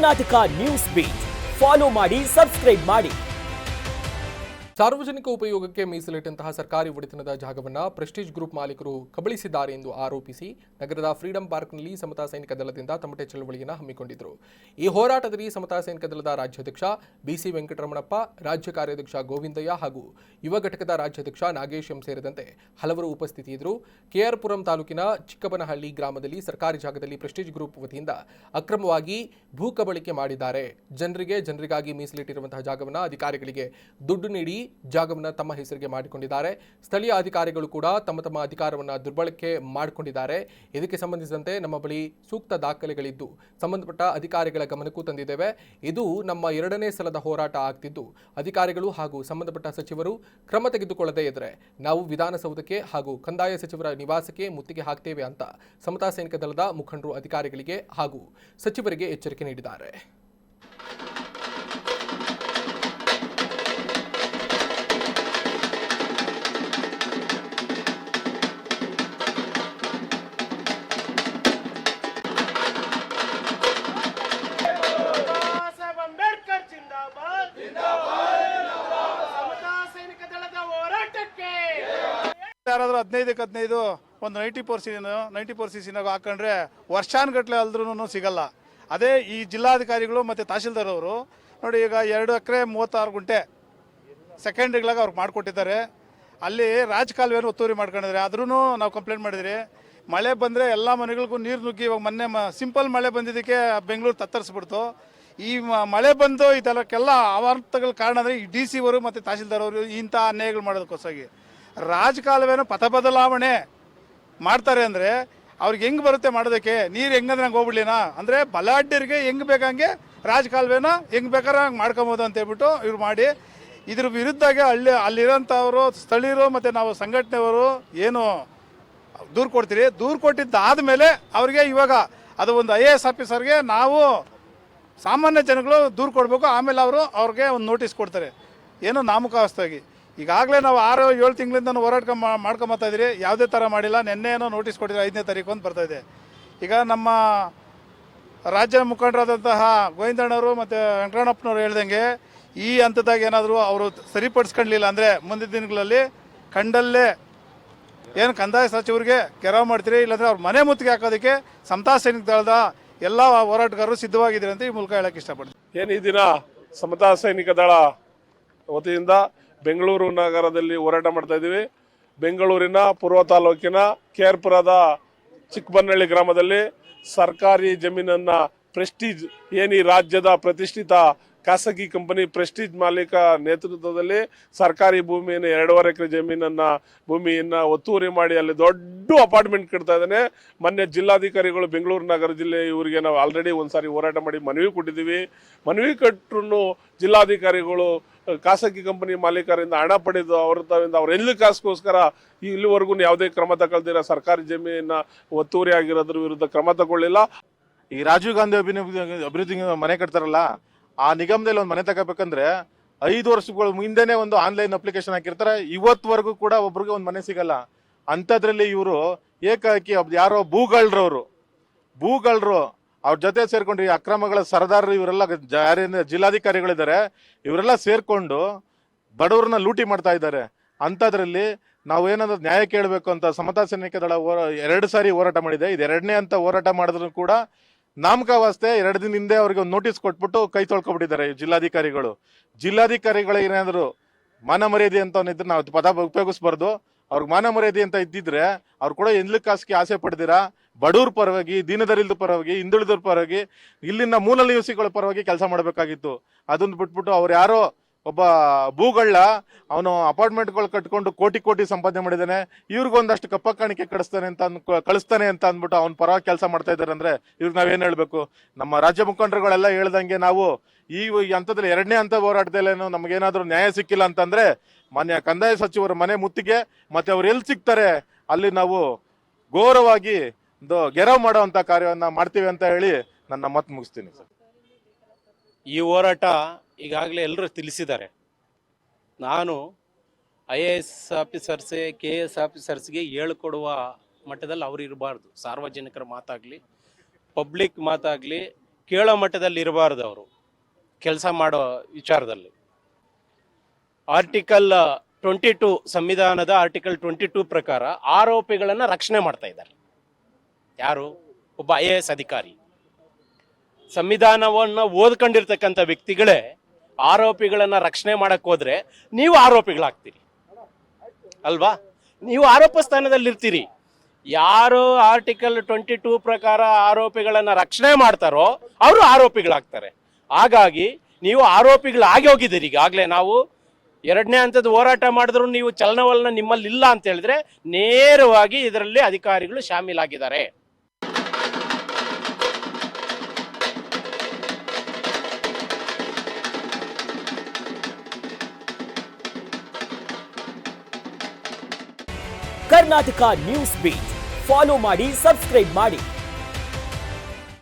Karnataka news beet follow ಮಾಡಿ, subscribe ಮಾಡಿ. ಸಾರ್ವಜನಿಕ ಉಪಯೋಗಕ್ಕೆ ಮೀಸಲಿಟ್ಟಂತಹ ಸರ್ಕಾರಿ ಒಡೆತನದ ಜಾಗವನ್ನು ಪ್ರೆಸ್ಟೀಜ್ ಗ್ರೂಪ್ ಮಾಲೀಕರು ಕಬಳಿಸಿದ್ದಾರೆ ಎಂದು ಆರೋಪಿಸಿ ನಗರದ ಫ್ರೀಡಂ ಪಾರ್ಕ್ನಲ್ಲಿ ಸಮತಾ ಸೈನಿಕ ದಳದಿಂದ ತಮಟೆ ಚಳವಳಿಯನ್ನು ಹಮ್ಮಿಕೊಂಡಿದ್ದರು. ಈ ಹೋರಾಟದಲ್ಲಿ ಸಮತಾ ಸೈನಿಕ ದಳದ ರಾಜ್ಯಾಧ್ಯಕ್ಷ ಬಿಸಿ ವೆಂಕಟರಮಣಪ್ಪ, ರಾಜ್ಯ ಕಾರ್ಯಾಧ್ಯಕ್ಷ ಗೋವಿಂದಯ್ಯ ಹಾಗೂ ಯುವ ಘಟಕದ ರಾಜ್ಯಾಧ್ಯಕ್ಷ ನಾಗೇಶ್ ಎಂ ಸೇರಿದಂತೆ ಹಲವರು ಉಪಸ್ಥಿತಿಯಿದ್ದರು. ಕೆಆರ್ ಪುರಂ ತಾಲೂಕಿನ ಚಿಕ್ಕಬನಹಳ್ಳಿ ಗ್ರಾಮದಲ್ಲಿ ಸರ್ಕಾರಿ ಜಾಗದಲ್ಲಿ ಪ್ರೆಸ್ಟೀಜ್ ಗ್ರೂಪ್ ವತಿಯಿಂದ ಅಕ್ರಮವಾಗಿ ಭೂ ಕಬಳಿಕೆ ಮಾಡಿದ್ದಾರೆ. ಜನರಿಗಾಗಿ ಮೀಸಲಿಟ್ಟಿರುವಂತಹ ಜಾಗವನ್ನು ಅಧಿಕಾರಿಗಳಿಗೆ ದುಡ್ಡು ನೀಡಿ ಜಾಗವನ್ನು ತಮ್ಮ ಹೆಸರಿಗೆ ಮಾಡಿಕೊಂಡಿದ್ದಾರೆ. ಸ್ಥಳೀಯ ಅಧಿಕಾರಿಗಳು ಕೂಡ ತಮ್ಮ ಅಧಿಕಾರವನ್ನು ದುರ್ಬಳಕೆ ಮಾಡಿಕೊಂಡಿದ್ದಾರೆ. ಇದಕ್ಕೆ ಸಂಬಂಧಿಸಿದಂತೆ ನಮ್ಮ ಬಳಿ ಸೂಕ್ತ ದಾಖಲೆಗಳಿದ್ದು ಸಂಬಂಧಪಟ್ಟ ಅಧಿಕಾರಿಗಳ ಗಮನಕ್ಕೂ ತಂದಿದ್ದೇವೆ. ಇದು ನಮ್ಮ 2ನೇ ಸಲದ ಹೋರಾಟ ಆಗ್ತಿದ್ದು ಅಧಿಕಾರಿಗಳು ಹಾಗೂ ಸಂಬಂಧಪಟ್ಟ ಸಚಿವರು ಕ್ರಮ ತೆಗೆದುಕೊಳ್ಳದೇ ಇದ್ದರೆ ನಾವು ವಿಧಾನಸೌಧಕ್ಕೆ ಹಾಗೂ ಕಂದಾಯ ಸಚಿವರ ನಿವಾಸಕ್ಕೆ ಮುತ್ತಿಗೆ ಹಾಕ್ತೇವೆ ಅಂತ ಸಮತಾ ಸೈನಿಕ ದಳದ ಮುಖಂಡರು ಅಧಿಕಾರಿಗಳಿಗೆ ಹಾಗೂ ಸಚಿವರಿಗೆ ಎಚ್ಚರಿಕೆ ನೀಡಿದ್ದಾರೆ. ಯಾರಾದರೂ 15 ಒಂದು 94 ಸಿಸಿನಾಗ ಹಾಕೊಂಡ್ರೆ ವರ್ಷಾನುಗಟ್ಟಲೆ ಅಲ್ದ್ರೂ ಸಿಗಲ್ಲ. ಅದೇ ಈ ಜಿಲ್ಲಾಧಿಕಾರಿಗಳು ಮತ್ತು ತಹಶೀಲ್ದಾರ್ ಅವರು ನೋಡಿ, ಈಗ 2 ಎಕರೆ 36 ಗುಂಟೆ ಸೆಕೆಂಡ್ರಿಗಳಾಗ ಅವ್ರಿಗೆ ಮಾಡಿಕೊಟ್ಟಿದ್ದಾರೆ. ಅಲ್ಲಿ ರಾಜಕಾಲುವೆನೂ ಒತ್ತುವರಿ ಮಾಡ್ಕೊಂಡಿದ್ದಾರೆ. ಆದ್ರೂ ನಾವು ಕಂಪ್ಲೇಂಟ್ ಮಾಡಿದ್ರಿ. ಮಳೆ ಬಂದರೆ ಎಲ್ಲ ಮನೆಗಳಿಗೂ ನೀರು ನುಗ್ಗಿ, ಇವಾಗ ಮೊನ್ನೆ ಸಿಂಪಲ್ ಮಳೆ ಬಂದಿದ್ದಕ್ಕೆ ಬೆಂಗಳೂರು ತತ್ತರಿಸ್ಬಿಡ್ತು. ಈ ಮಳೆ ಬಂದು ಇದೆಲ್ಲಕ್ಕೆಲ್ಲ ಅವಾಂತಗಳ ಕಾರಣ ಅಂದರೆ ಈ DC ಅವರು ಮತ್ತು ತಹಶೀಲ್ದಾರ್ ಅವರು ಇಂಥ ಅನ್ಯಾಯಗಳು ಮಾಡೋದಕ್ಕೋಸ್ಕರ ರಾಜಕಾಲುವೆನೂ ಪಥ ಬದಲಾವಣೆ ಮಾಡ್ತಾರೆ. ಅಂದರೆ ಅವ್ರಿಗೆ ಹೆಂಗೆ ಬರುತ್ತೆ ಮಾಡೋದಕ್ಕೆ? ನೀರು ಹೆಂಗಂದ್ರೆ ನಂಗೆ ಹೋಗ್ಬಿಡ್ಲಿನಾ ಅಂದರೆ ಬಲಾಢ್ಯರಿಗೆ ಹೆಂಗೆ ಬೇಕಂಗೆ ರಾಜಕಾಲುವೆನ ಹೆಂಗೆ ಬೇಕಾದ್ರೆ ಹಂಗೆ ಮಾಡ್ಕೊಬೋದು ಅಂತ ಹೇಳ್ಬಿಟ್ಟು ಇವ್ರು ಮಾಡಿ, ಇದ್ರ ವಿರುದ್ಧಾಗೆ ಅಲ್ಲಿರೋಂಥವರು ಸ್ಥಳೀಯರು ಮತ್ತು ನಾವು ಸಂಘಟನೆಯವರು ಏನು ದೂರು ಕೊಡ್ತೀರಿ. ದೂರು ಕೊಟ್ಟಿದ್ದಾದಮೇಲೆ ಅವ್ರಿಗೆ ಇವಾಗ ಅದು ಒಂದು IAS ಆಫೀಸರ್ಗೆ ನಾವು ಸಾಮಾನ್ಯ ಜನಗಳು ದೂರು ಕೊಡಬೇಕು. ಆಮೇಲೆ ಅವ್ರಿಗೆ ಒಂದು ನೋಟಿಸ್ ಕೊಡ್ತಾರೆ, ಏನೋ ನಾಮಕಾವಸ್ಥೆಯಾಗಿ. ಈಗಾಗಲೇ ನಾವು 6-7 ತಿಂಗಳಿಂದ ಹೋರಾಟ ಮಾಡ್ಕೊಂಬತ್ತಾ ಇದ್ದೀರಿ. ಯಾವುದೇ ಥರ ಮಾಡಿಲ್ಲ. ನಿನ್ನೆನೋ ನೋಟಿಸ್ ಕೊಟ್ಟಿದ್ರೆ 5ನೇ ತಾರೀಕು ಅಂತ ಬರ್ತಾಯಿದೆ. ಈಗ ನಮ್ಮ ರಾಜ್ಯ ಮುಖಂಡರಾದಂತಹ ಗೋವಿಂದಣ್ಣವರು ಮತ್ತು ವೆಂಕಟರಮಣಪ್ಪನವರು ಹೇಳ್ದಂಗೆ ಈ ಹಂತದಾಗ ಏನಾದರೂ ಅವರು ಸರಿಪಡಿಸ್ಕೊಳ್ಳಲಿಲ್ಲ ಅಂದರೆ ಮುಂದಿನ ದಿನಗಳಲ್ಲಿ ಕಂಡಲ್ಲೇ ಏನು ಕಂದಾಯ ಸಚಿವರಿಗೆ ಕೆರವು ಮಾಡ್ತೀರಿ, ಇಲ್ಲಾಂದರೆ ಅವ್ರ ಮನೆ ಮುತ್ತಿಗೆ ಹಾಕೋದಕ್ಕೆ ಸಮತಾ ಸೈನಿಕ ದಳದ ಎಲ್ಲ ಹೋರಾಟಗಾರರು ಸಿದ್ಧವಾಗಿದ್ದಾರೆ ಅಂತ ಈ ಮೂಲಕ ಹೇಳಕ್ಕೆ ಇಷ್ಟಪಡ್ತೀನಿ. ಏನು ಈ ದಿನ ಸಮತಾ ಸೈನಿಕ ದಳ ವತಿಯಿಂದ ಬೆಂಗಳೂರು ನಗರದಲ್ಲಿ ಹೋರಾಟ ಮಾಡ್ತಾ ಇದ್ದೀವಿ. ಬೆಂಗಳೂರಿನ ಪೂರ್ವ ತಾಲೂಕಿನ KR ಪುರದ ಚಿಕ್ಕಬನಹಳ್ಳಿ ಗ್ರಾಮದಲ್ಲಿ ಸರ್ಕಾರಿ ಜಮೀನನ್ನು ಪ್ರೆಸ್ಟೀಜ್ ಈ ರಾಜ್ಯದ ಪ್ರತಿಷ್ಠಿತ ಖಾಸಗಿ ಕಂಪನಿ ಪ್ರೆಸ್ಟೀಜ್ ಮಾಲೀಕ ನೇತೃತ್ವದಲ್ಲಿ ಸರ್ಕಾರಿ ಭೂಮಿಯನ್ನು 2.5 ಎಕರೆ ಭೂಮಿಯನ್ನು ಒತ್ತುವರಿ ಮಾಡಿ ಅಲ್ಲಿ ದೊಡ್ಡ ಅಪಾರ್ಟ್ಮೆಂಟ್ ಕಟ್ತಾ ಇದ್ದಾನೆ. ಮೊನ್ನೆ ಜಿಲ್ಲಾಧಿಕಾರಿಗಳು ಬೆಂಗಳೂರು ನಗರ ಜಿಲ್ಲೆ ಇವರಿಗೆ ನಾವು ಆಲ್ರೆಡಿ ಒಂದ್ಸಾರಿ ಹೋರಾಟ ಮಾಡಿ ಮನವಿ ಕೊಟ್ಟಿದ್ದೀವಿ. ಮನವಿ ಕೊಟ್ಟರು ಜಿಲ್ಲಾಧಿಕಾರಿಗಳು ಖಾಸಗಿ ಕಂಪನಿ ಮಾಲೀಕರಿಂದ ಹಣ ಪಡೆದು ಅವ್ರ ಎಲ್ಲಿ ಕಾಸ್ಗೋಸ್ಕರ ಇಲ್ಲಿವರೆಗೂ ಯಾವುದೇ ಕ್ರಮ ತಗೊಳ್ದಿರ ಸರ್ಕಾರಿ ಜಮೀನ ಒತ್ತುವರಿ ಆಗಿರೋದ್ರ ವಿರುದ್ಧ ಕ್ರಮ ತಗೊಳ್ಳಿಲ್ಲ. ಈ ರಾಜೀವ್ ಗಾಂಧಿ ಅಭಿವೃದ್ಧಿ ಮನೆ ಕಟ್ತಾರಲ್ಲ, ಆ ನಿಗಮದಲ್ಲಿ ಒಂದು ಮನೆ ತಗೋಬೇಕಂದ್ರೆ 5 ವರ್ಷಗಳ ಮುಂದೆನೆ ಒಂದು ಆನ್ಲೈನ್ ಅಪ್ಲಿಕೇಶನ್ ಹಾಕಿರ್ತಾರೆ. ಇವತ್ತುವರೆಗೂ ಕೂಡ ಒಬ್ರಿಗೆ ಒಂದು ಮನೆ ಸಿಗಲ್ಲ. ಅಂಥದ್ರಲ್ಲಿ ಇವರು ಏಕಾಏಕಿ ಯಾರೋ ಭೂಗಳ್ರು ಅವ್ರ ಜೊತೆ ಸೇರ್ಕೊಂಡು ಈ ಅಕ್ರಮಗಳ ಸರದಾರರು ಇವರೆಲ್ಲ ಜಿಲ್ಲಾಧಿಕಾರಿಗಳಿದ್ದಾರೆ, ಇವರೆಲ್ಲ ಸೇರ್ಕೊಂಡು ಬಡವರನ್ನ ಲೂಟಿ ಮಾಡ್ತಾ ಇದ್ದಾರೆ. ಅಂಥದ್ರಲ್ಲಿ ನಾವು ಏನಾದ್ರು ನ್ಯಾಯ ಕೇಳಬೇಕು ಅಂತ ಸಮತಾ ಸೈನಿಕ ದಳ 2 ಸಾರಿ ಹೋರಾಟ ಮಾಡಿದೆ. ಇದು 2ನೇ ಅಂತ ಹೋರಾಟ ಮಾಡಿದ್ರು ಕೂಡ ನಾಮಕಾವಸ್ಥೆ 2 ದಿನ ಹಿಂದೆ ಅವ್ರಿಗೆ ಒಂದು ನೋಟಿಸ್ ಕೊಟ್ಬಿಟ್ಟು ಕೈ ತೊಳ್ಕೊಬಿಟ್ಟಿದ್ದಾರೆ ಜಿಲ್ಲಾಧಿಕಾರಿಗಳು. ಏನಾದ್ರು ಮಾನ ಮರ್ಯಾದೆ ಅಂತ ಇದ್ರೆ ನಾವು ಪದ ಉಪಯೋಗಿಸ್ಬಾರ್ದು. ಅವ್ರಿಗೆ ಮಾನ ಮರ್ಯಾದೆ ಅಂತ ಇದ್ದಿದ್ರೆ ಅವ್ರು ಕೂಡ ಎಂದ್ಲು ಕಾಸಿಗೆ ಆಸೆ ಪಡ್ದಿರಾ ಬಡವ್ರ ಪರವಾಗಿ, ದೀನದರಿದ್ರ ಪರವಾಗಿ, ಹಿಂದುಳಿದ್ರ ಪರವಾಗಿ, ಇಲ್ಲಿನ ಮೂಲ ನಿವಾಸಿಗಳ ಪರವಾಗಿ ಕೆಲಸ ಮಾಡಬೇಕಾಗಿತ್ತು. ಅದನ್ನ ಬಿಟ್ಬಿಟ್ಟು ಅವ್ರು ಯಾರೋ ಒಬ್ಬ ಭೂಗಳ್ಳ ಅವನು ಅಪಾರ್ಟ್ಮೆಂಟ್ಗಳು ಕಟ್ಕೊಂಡು ಕೋಟಿ ಸಂಪಾದನೆ ಮಾಡಿದ್ದಾನೆ, ಇವ್ರಿಗೊಂದಷ್ಟು ಕಪ್ಪ ಕಾಣಿಕೆ ಕಳಿಸ್ತಾನೆ ಅಂತ ಅಂದ್ಬಿಟ್ಟು ಅವ್ನ ಪರವಾಗಿ ಕೆಲಸ ಮಾಡ್ತಾ ಇದ್ದಾರೆ. ಅಂದ್ರೆ ಇವ್ರಿಗೆ ನಾವೇನು ಹೇಳ್ಬೇಕು? ನಮ್ಮ ರಾಜ್ಯ ಮುಖಂಡರುಗಳೆಲ್ಲ ಹೇಳ್ದಂಗೆ ನಾವು ಈ ಹಂತದಲ್ಲಿ 2ನೇ ಹಂತ ಹೋರಾಟದಲ್ಲೇನು ನಮಗೇನಾದ್ರೂ ನ್ಯಾಯ ಸಿಕ್ಕಿಲ್ಲ ಅಂತಂದ್ರೆ ಮಾನ್ಯ ಕಂದಾಯ ಸಚಿವರ ಮನೆ ಮುತ್ತಿಗೆ ಮತ್ತೆ ಅವ್ರು ಎಲ್ಲಿ ಸಿಗ್ತಾರೆ ಅಲ್ಲಿ ನಾವು ಘೋರವಾಗಿ ಗೆರವು ಮಾಡುವಂತ ಕಾರ್ಯವನ್ನ ಮಾಡ್ತೀವಿ ಅಂತ ಹೇಳಿ ನನ್ನ ಮಾತು ಮುಗಿಸ್ತೀನಿ ಸರ್. ಈ ಹೋರಾಟ ಈಗಾಗಲೇ ಎಲ್ಲರೂ ತಿಳಿಸಿದ್ದಾರೆ. ನಾನು IAS ಆಫೀಸರ್ಸ್ KS ಆಫೀಸರ್ಸ್ಗೆ ಹೇಳಿಕೊಡುವ ಮಟ್ಟದಲ್ಲಿ ಅವರು ಇರಬಾರ್ದು. ಸಾರ್ವಜನಿಕರ ಮಾತಾಗಲಿ, ಪಬ್ಲಿಕ್ ಮಾತಾಗಲಿ, ಕೇಳೋ ಮಟ್ಟದಲ್ಲಿ ಇರಬಾರ್ದು ಅವರು ಕೆಲಸ ಮಾಡೋ ವಿಚಾರದಲ್ಲಿ. ಆರ್ಟಿಕಲ್ 22 ಸಂವಿಧಾನದ ಆರ್ಟಿಕಲ್ 22 ಪ್ರಕಾರ ಆರೋಪಿಗಳನ್ನು ರಕ್ಷಣೆ ಮಾಡ್ತಾ ಇದ್ದಾರೆ. ಯಾರು? ಒಬ್ಬ IAS ಅಧಿಕಾರಿ. ಸಂವಿಧಾನವನ್ನು ಓದ್ಕೊಂಡಿರ್ತಕ್ಕಂಥ ವ್ಯಕ್ತಿಗಳೇ ಆರೋಪಿಗಳನ್ನು ರಕ್ಷಣೆ ಮಾಡಕ್ ಹೋದ್ರೆ ನೀವು ಆರೋಪಿಗಳಾಗ್ತೀರಿ ಅಲ್ವಾ? ನೀವು ಆರೋಪ ಸ್ಥಾನದಲ್ಲಿರ್ತೀರಿ. ಯಾರು ಆರ್ಟಿಕಲ್ 22 ಪ್ರಕಾರ ಆರೋಪಿಗಳನ್ನು ರಕ್ಷಣೆ ಮಾಡ್ತಾರೋ ಅವರು ಆರೋಪಿಗಳಾಗ್ತಾರೆ. ಹಾಗಾಗಿ ನೀವು ಆರೋಪಿಗಳಾಗಿ ಹೋಗಿದ್ದೀರಿ. ಈಗಾಗಲೇ ನಾವು 2ನೇ ಹಂತದ ಹೋರಾಟ ಮಾಡಿದ್ರು ನೀವು ಚಲನವಲನ ನಿಮ್ಮಲ್ಲಿ ಇಲ್ಲ ಅಂತ ಹೇಳಿದ್ರೆ ನೇರವಾಗಿ ಇದರಲ್ಲಿ ಅಧಿಕಾರಿಗಳು ಶಾಮೀಲಾಗಿದ್ದಾರೆ. ಕರ್ನಾಟಕ ನ್ಯೂಸ್ ಬೀಟ್ ಫಾಲೋ ಮಾಡಿ, ಸಬ್ಸ್ಕ್ರೈಬ್ ಮಾಡಿ.